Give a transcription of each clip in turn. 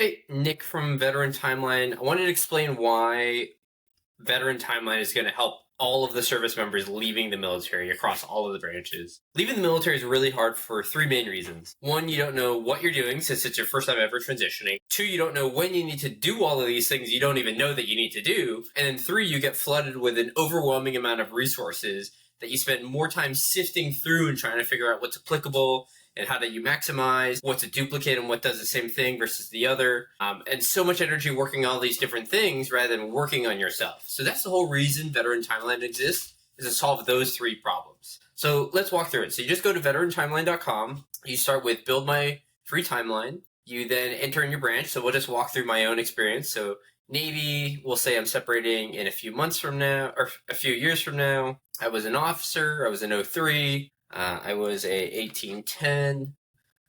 Hey, Nick from Veteran Timeline. I wanted to explain why Veteran Timeline is going to help all of the service members leaving the military across all of the branches. Leaving the military is really hard for three main reasons. One, you don't know what you're doing since it's your first time ever transitioning. Two, you don't know when you need to do all of these things you don't even know that you need to do. And then three, you get flooded with an overwhelming amount of resources that you spend more time sifting through and trying to figure out what's applicable and how do you maximize, what's a duplicate and what does the same thing versus the other. And so much energy working on all these different things rather than working on yourself. So that's the whole reason Veteran Timeline exists, is to solve those three problems. So let's walk through it. So you just go to veterantimeline.com. You start with build my free timeline. You then enter in your branch. So we'll just walk through my own experience. So Navy, we'll say I'm separating in a few months from now, or a few years from now. I was an officer. I was an 03. I was a 1810.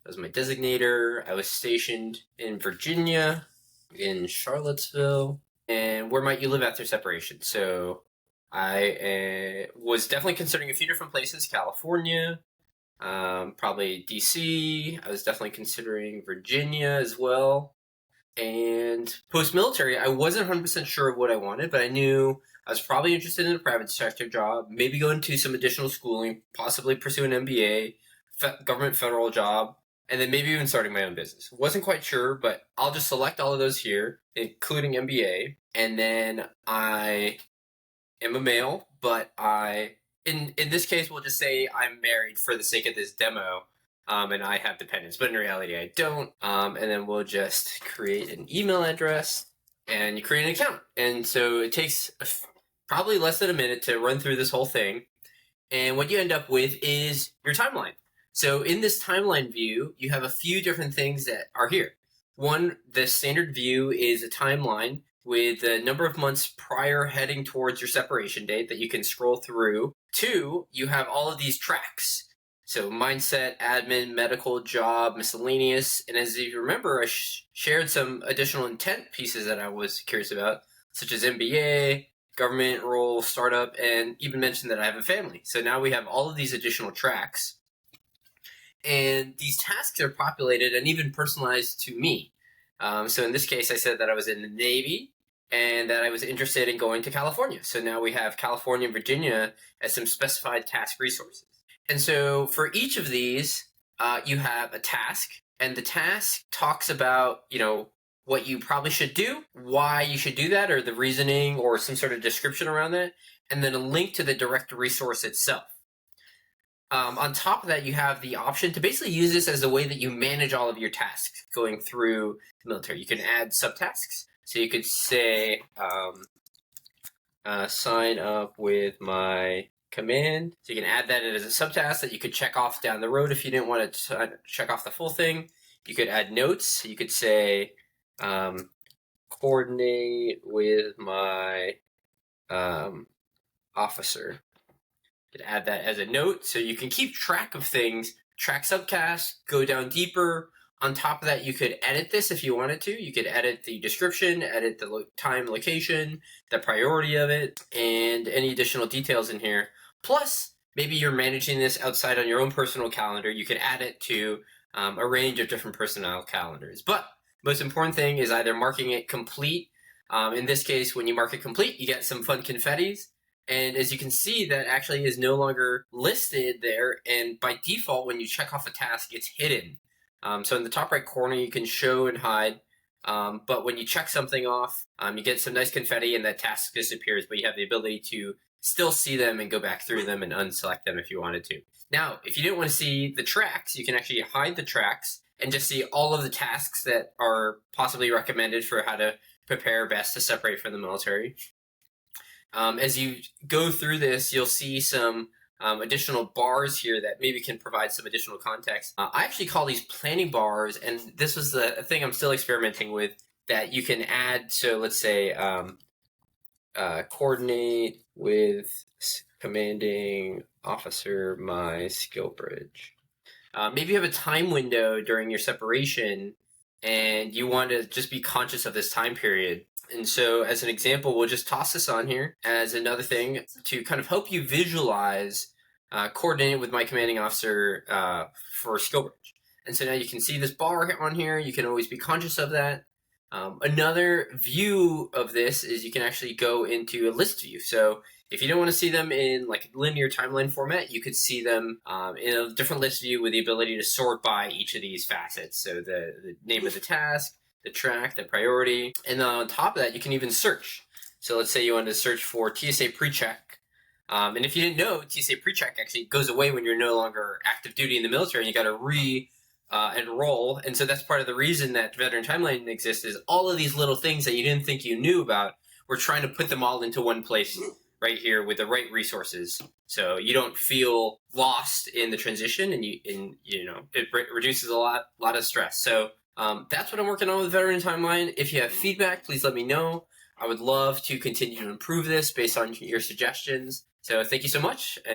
That was my designator. I was stationed in Virginia, in Charlottesville. And where might you live after separation? So I was definitely considering a few different places. California, probably DC. I was definitely considering Virginia as well. And post-military, I wasn't 100% sure of what I wanted, but I knew I was probably interested in a private sector job, maybe go into some additional schooling, possibly pursue an MBA, government federal job, and then maybe even starting my own business. Wasn't quite sure, but I'll just select all of those here, including MBA. And then I am a male, but in this case, we'll just say I'm married for the sake of this demo. And I have dependents, but in reality I don't. And then we'll just create an email address and you create an account. And so it takes probably less than a minute to run through this whole thing. And what you end up with is your timeline. So in this timeline view, you have a few different things that are here. One, the standard view is a timeline with the number of months prior heading towards your separation date that you can scroll through. Two, you have all of these tracks. So mindset, admin, medical, job, miscellaneous. And as you remember, I shared some additional intent pieces that I was curious about, such as MBA, government role, startup, and even mentioned that I have a family. So now we have all of these additional tracks. And these tasks are populated and even personalized to me. So in this case, I said that I was in the Navy and that I was interested in going to California. So now we have California and Virginia as some specified task resources. And so for each of these, you have a task, and the task talks about, what you probably should do, why you should do that, or the reasoning, or some sort of description around that, and then a link to the direct resource itself. On top of that, you have the option to basically use this as a way that you manage all of your tasks going through the military. You can add subtasks. So you could say, sign up with my command. So you can add that as a subtask that you could check off down the road if you didn't want to check off the full thing. You could add notes. You could say, coordinate with my officer. You could add that as a note so you can keep track of things, track subtasks, go down deeper. On top of that, you could edit this if you wanted to. You could edit the description, edit the time, location, the priority of it, and any additional details in here. Plus, maybe you're managing this outside on your own personal calendar. You could add it to a range of different personnel calendars. But most important thing is either marking it complete. In this case, when you mark it complete, you get some fun confettis. And as you can see, that actually is no longer listed there. And by default, when you check off a task, it's hidden. So in the top right corner, you can show and hide. But when you check something off, you get some nice confetti and that task disappears, but you have the ability to still see them and go back through them and unselect them if you wanted to. Now, if you didn't want to see the tracks, you can actually hide the tracks and just see all of the tasks that are possibly recommended for how to prepare best to separate from the military. As you go through this, you'll see some additional bars here that maybe can provide some additional context. I actually call these planning bars, and this was the thing I'm still experimenting with, that you can add. So let's say coordinate with commanding officer my skill bridge. Maybe you have a time window during your separation and you want to just be conscious of this time period. And so as an example, we'll just toss this on here as another thing to kind of help you visualize coordinate with my commanding officer for skill bridge. And so now you can see this bar on here. You can always be conscious of that. Another view of this is you can actually go into a list view. So if you don't want to see them in like linear timeline format, you could see them in a different list view with the ability to sort by each of these facets. So the name of the task, the track, the priority, and then on top of that, you can even search. So let's say you wanted to search for TSA PreCheck. And if you didn't know, TSA PreCheck actually goes away when you're no longer active duty in the military, and you got to enroll. And so that's part of the reason that Veteran Timeline exists is all of these little things that you didn't think you knew about. We're trying to put them all into one place right here with the right resources. So you don't feel lost in the transition, and it reduces a lot of stress. So that's what I'm working on with Veteran Timeline. If you have feedback, please let me know. I would love to continue to improve this based on your suggestions. So thank you so much.